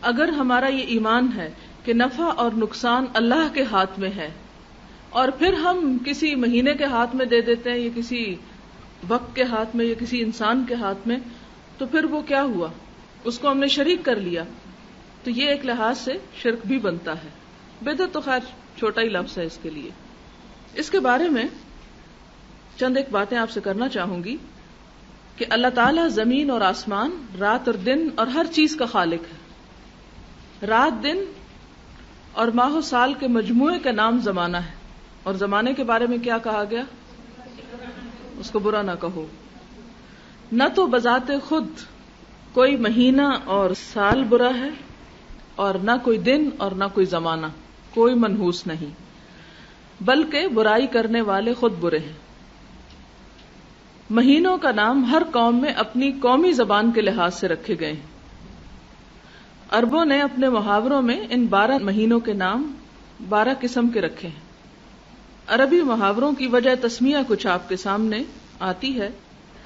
اگر ہمارا یہ ایمان ہے کہ نفع اور نقصان اللہ کے ہاتھ میں ہے، اور پھر ہم کسی مہینے کے ہاتھ میں دے دیتے ہیں یا کسی وقت کے ہاتھ میں یا کسی انسان کے ہاتھ میں، تو پھر وہ کیا ہوا؟ اس کو ہم نے شریک کر لیا، تو یہ ایک لحاظ سے شرک بھی بنتا ہے۔ بدعت تو خیر چھوٹا ہی لفظ ہے اس کے لیے۔ اس کے بارے میں چند ایک باتیں آپ سے کرنا چاہوں گی کہ اللہ تعالیٰ زمین اور آسمان، رات اور دن اور ہر چیز کا خالق ہے۔ رات، دن اور ماہ و سال کے مجموعے کا نام زمانہ ہے، اور زمانے کے بارے میں کیا کہا گیا؟ اس کو برا نہ کہو۔ نہ تو بذات خود کوئی مہینہ اور سال برا ہے، اور نہ کوئی دن اور نہ کوئی زمانہ، کوئی منحوس نہیں، بلکہ برائی کرنے والے خود برے ہیں۔ مہینوں کا نام ہر قوم میں اپنی قومی زبان کے لحاظ سے رکھے گئے ہیں۔ عربوں نے اپنے محاوروں میں ان 12 مہینوں کے نام 12 قسم کے رکھے ہیں۔ عربی محاوروں کی وجہ تسمیہ کچھ آپ کے سامنے آتی ہے۔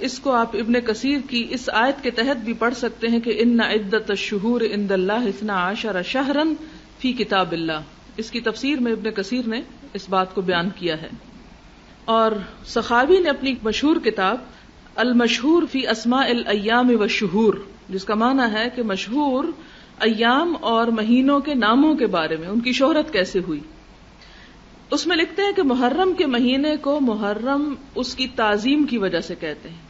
اس کو آپ ابن کثیر کی اس آیت کے تحت بھی پڑھ سکتے ہیں کہ ان عدت الشہور عند اللہ 12 شہرا فی کتاب اللہ۔ اس کی تفسیر میں ابن کثیر نے اس بات کو بیان کیا ہے۔ اور سخاوی نے اپنی مشہور کتاب المشہور فی اسماء الایام والشہور، جس کا معنی ہے کہ مشہور ایام اور مہینوں کے ناموں کے بارے میں، ان کی شہرت کیسے ہوئی، اس میں لکھتے ہیں کہ محرم کے مہینے کو محرم اس کی تعظیم کی وجہ سے کہتے ہیں،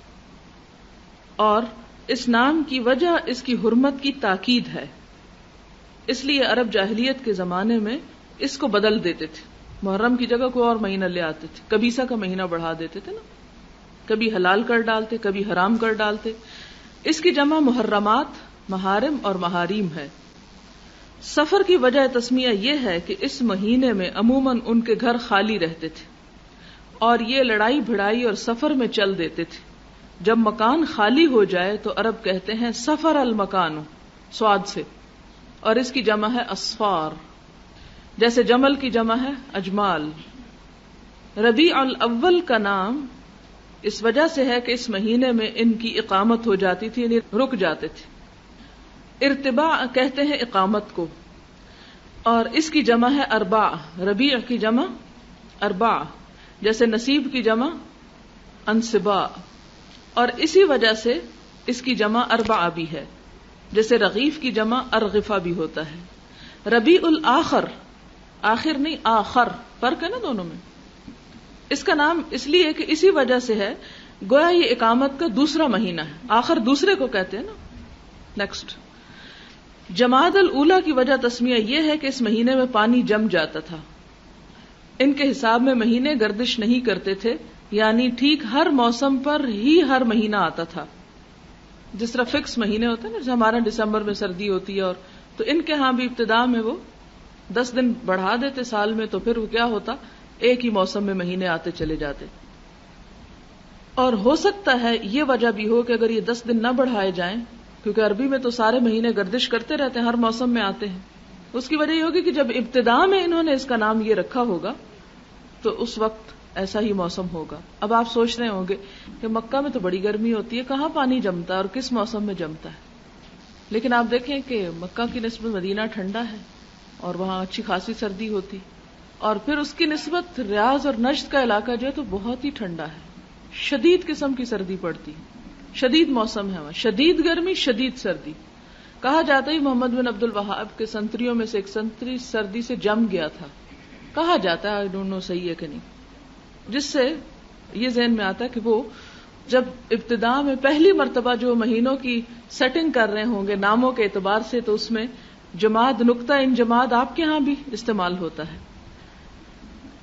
اور اس نام کی وجہ اس کی حرمت کی تاکید ہے۔ اس لیے عرب جاہلیت کے زمانے میں اس کو بدل دیتے تھے، محرم کی جگہ کوئی اور مہینہ لے آتے تھے، کبیسہ کا مہینہ بڑھا دیتے تھے نا، کبھی حلال کر ڈالتے، کبھی حرام کر ڈالتے۔ اس کی جمع محرمات، محارم اور محاریم ہے۔ سفر کی وجہ تسمیہ یہ ہے کہ اس مہینے میں عموماً ان کے گھر خالی رہتے تھے، اور یہ لڑائی بھڑائی اور سفر میں چل دیتے تھے۔ جب مکان خالی ہو جائے تو عرب کہتے ہیں سفر المکان، سواد سے، اور اس کی جمع ہے اسفار، جیسے جمل کی جمع ہے اجمال۔ ربیع الاول کا نام اس وجہ سے ہے کہ اس مہینے میں ان کی اقامت ہو جاتی تھی، یعنی رک جاتے تھے۔ ارتباع کہتے ہیں اقامت کو، اور اس کی جمع ہے ارباع۔ ربیع کی جمع ارباع، جیسے نصیب کی جمع انصباء، اور اسی وجہ سے اس کی جمع اربعہ بھی ہے، جیسے رغیف کی جمع ارغفہ بھی ہوتا ہے۔ ربیع الاخر، آخر نہیں آخر، فرق ہے نا دونوں میں۔ اس کا نام اس لیے کہ اسی وجہ سے ہے، گویا یہ اقامت کا دوسرا مہینہ ہے، آخر دوسرے کو کہتے ہیں نا، نیکسٹ۔ جمادی الاولی کی وجہ تسمیہ یہ ہے کہ اس مہینے میں پانی جم جاتا تھا۔ ان کے حساب میں مہینے گردش نہیں کرتے تھے، یعنی ٹھیک ہر موسم پر ہی ہر مہینہ آتا تھا۔ جس طرح فکس مہینے ہوتے ہیں نا، جیسے ہمارا دسمبر میں سردی ہوتی ہے، اور تو ان کے ہاں بھی ابتدا میں وہ 10 دن بڑھا دیتے سال میں، تو پھر وہ کیا ہوتا، ایک ہی موسم میں مہینے آتے چلے جاتے۔ اور ہو سکتا ہے یہ وجہ بھی ہو کہ اگر یہ 10 دن نہ بڑھائے جائیں، کیونکہ عربی میں تو سارے مہینے گردش کرتے رہتے ہیں، ہر موسم میں آتے ہیں، اس کی وجہ یہ ہوگی کہ جب ابتدا میں انہوں نے اس کا نام یہ رکھا ہوگا تو اس وقت ایسا ہی موسم ہوگا۔ اب آپ سوچ رہے ہوں گے کہ مکہ میں تو بڑی گرمی ہوتی ہے، کہاں پانی جمتا ہے اور کس موسم میں جمتا ہے؟ لیکن آپ دیکھیں کہ مکہ کی نسبت مدینہ ٹھنڈا ہے، اور وہاں اچھی خاصی سردی ہوتی، اور پھر اس کی نسبت ریاض اور نجد کا علاقہ جو ہے تو بہت ہی ٹھنڈا ہے، شدید قسم کی سردی پڑتی ہے، شدید موسم ہے وہاں، شدید گرمی شدید سردی۔ کہا جاتا ہے محمد بن عبد الوہاب کے سنتریوں میں سے ایک سنتری سردی سے جم گیا تھا، کہا جاتا ہے، آئی ڈونٹ نو صحیح ہے کہ نہیں، جس سے یہ ذہن میں آتا ہے کہ وہ جب ابتدا میں پہلی مرتبہ جو مہینوں کی سیٹنگ کر رہے ہوں گے ناموں کے اعتبار سے، تو اس میں جماد نقطہ انجماد آپ کے ہاں بھی استعمال ہوتا ہے۔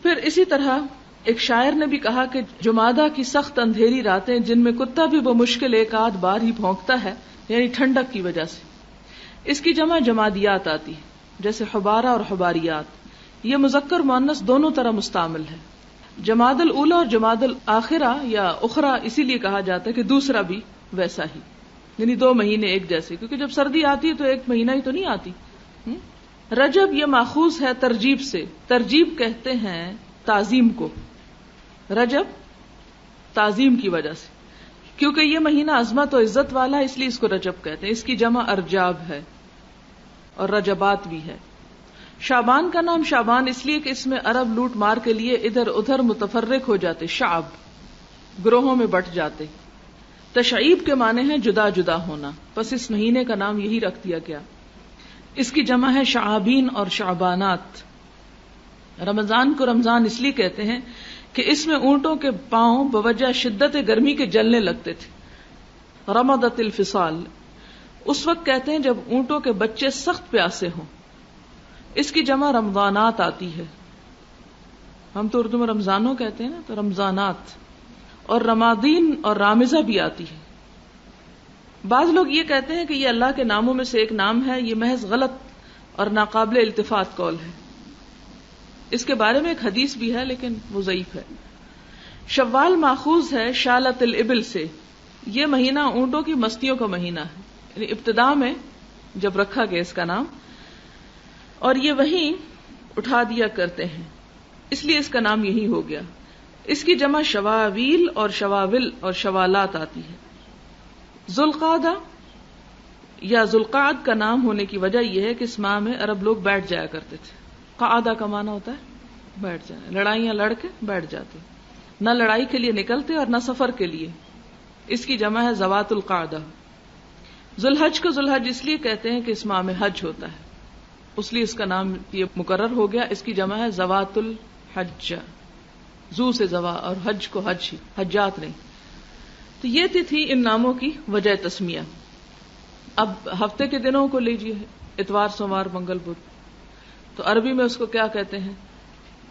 پھر اسی طرح ایک شاعر نے بھی کہا کہ جمادہ کی سخت اندھیری راتیں جن میں کتا بھی بمشکل ایک آدھ بار ہی بھونکتا ہے، یعنی ٹھنڈک کی وجہ سے۔ اس کی جمع جمادیات آتی ہے، جیسے حبارہ اور حباریات، یہ مذکر مؤنث دونوں طرح مستعمل ہے۔ جماد الاولی اور جماد الاخرہ یا اخرى اسی لیے کہا جاتا ہے کہ دوسرا بھی ویسا ہی، یعنی 2 مہینے ایک جیسے، کیونکہ جب سردی آتی ہے تو 1 مہینہ ہی تو نہیں آتی۔ رجب یہ ماخوذ ہے ترجیب سے، ترجیب کہتے ہیں تعظیم کو، رجب تعظیم کی وجہ سے، کیونکہ یہ مہینہ عظمت و عزت والا ہے، اس لیے اس کو رجب کہتے ہیں۔ اس کی جمع ارجاب ہے، اور رجبات بھی ہے۔ شعبان کا نام شعبان اس لیے کہ اس میں عرب لوٹ مار کے لیے ادھر ادھر متفرق ہو جاتے، شعب گروہوں میں بٹ جاتے۔ تشعیب کے معنی ہے جدا جدا ہونا، پس اس مہینے کا نام یہی رکھ دیا گیا۔ اس کی جمع ہے شعابین اور شعبانات۔ رمضان کو رمضان اس لیے کہتے ہیں کہ اس میں اونٹوں کے پاؤں بوجہ شدت گرمی کے جلنے لگتے تھے۔ رمضت الفصال اس وقت کہتے ہیں جب اونٹوں کے بچے سخت پیاسے ہوں۔ اس کی جمع رمضانات آتی ہے، ہم تو اردو میں رمضانوں کہتے ہیں نا، تو رمضانات، اور رمادین اور رامزہ بھی آتی ہے۔ بعض لوگ یہ کہتے ہیں کہ یہ اللہ کے ناموں میں سے ایک نام ہے، یہ محض غلط اور ناقابل التفات قول ہے۔ اس کے بارے میں ایک حدیث بھی ہے لیکن وہ ضعیف ہے۔ شوال ماخوذ ہے شالت الابل سے، یہ مہینہ اونٹوں کی مستیوں کا مہینہ ہے، یعنی ابتدا میں جب رکھا گیا اس کا نام، اور یہ وہیں اٹھا دیا کرتے ہیں، اس لیے اس کا نام یہی ہو گیا۔ اس کی جمع شواویل اور شواول اور شوالات آتی ہے۔ ذوالقعدہ یا ذوالقعد کا نام ہونے کی وجہ یہ ہے کہ اس ماہ میں عرب لوگ بیٹھ جایا کرتے تھے۔ قعدہ کا معنی ہوتا ہے بیٹھ جانا، لڑائیاں لڑ کے بیٹھ جاتے، نہ لڑائی کے لیے نکلتے اور نہ سفر کے لیے۔ اس کی جمع ہے ذوات القعدہ۔ ذوالحج کو ذوالحج اس لیے کہتے ہیں کہ اس ماہ میں حج ہوتا ہے، اس لیے اس کا نام یہ مقرر ہو گیا۔ اس کی جمع ہے ذوات الحج، ذو سے ذوا اور حج کو حج، حجات نہیں۔ تو یہ تھی ان ناموں کی وجہ تسمیہ۔ اب ہفتے کے دنوں کو لیجیے، اتوار، سوموار، منگل، بدھ، تو عربی میں اس کو کیا کہتے ہیں؟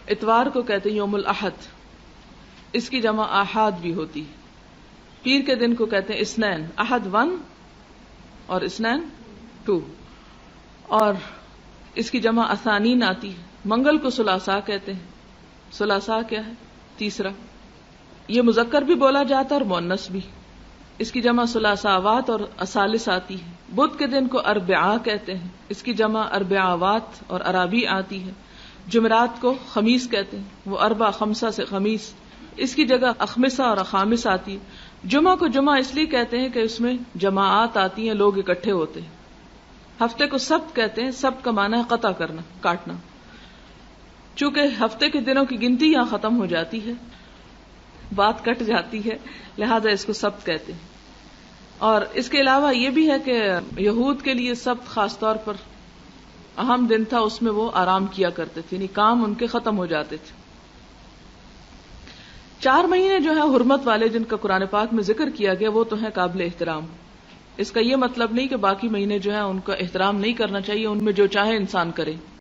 اتوار کو کہتے ہیں یوم الاحد، اس کی جمع آحاد بھی ہوتی ہے۔ پیر کے دن کو کہتے ہیں اثنین، احد 1 اور اثنین 2، اور اس کی جمع اثانین آتی ہے۔ منگل کو ثلاثاء کہتے ہیں، ثلاثاء کیا ہے؟ تیسرا، یہ مذکر بھی بولا جاتا ہے اور مؤنث بھی۔ اس کی جمع ثلاثاوات اور اثالث آتی ہے۔ بدھ کے دن کو اربعاء کہتے ہیں، اس کی جمع اربعاوات اور ارابی آتی ہے۔ جمعرات کو خمیس کہتے ہیں، وہ اربع خمسہ سے خمیس، اس کی جگہ اخمسہ اور اخامس آتی ہے۔ جمعہ کو جمعہ اس لیے کہتے ہیں کہ اس میں جماعات آتی ہیں، لوگ اکٹھے ہوتے ہیں۔ ہفتے کو سبت کہتے ہیں، سبت کا معنی ہے قطع کرنا، کاٹنا۔ چونکہ ہفتے کے دنوں کی گنتی یہاں ختم ہو جاتی ہے، بات کٹ جاتی ہے، لہذا اس کو سبت کہتے ہیں۔ اور اس کے علاوہ یہ بھی ہے کہ یہود کے لیے سبت خاص طور پر اہم دن تھا، اس میں وہ آرام کیا کرتے تھے، یعنی کام ان کے ختم ہو جاتے تھے۔ 4 مہینے جو ہیں حرمت والے جن کا قرآن پاک میں ذکر کیا گیا وہ تو ہیں قابل احترام۔ اس کا یہ مطلب نہیں کہ باقی مہینے جو ہیں ان کا احترام نہیں کرنا چاہیے، ان میں جو چاہے انسان کرے۔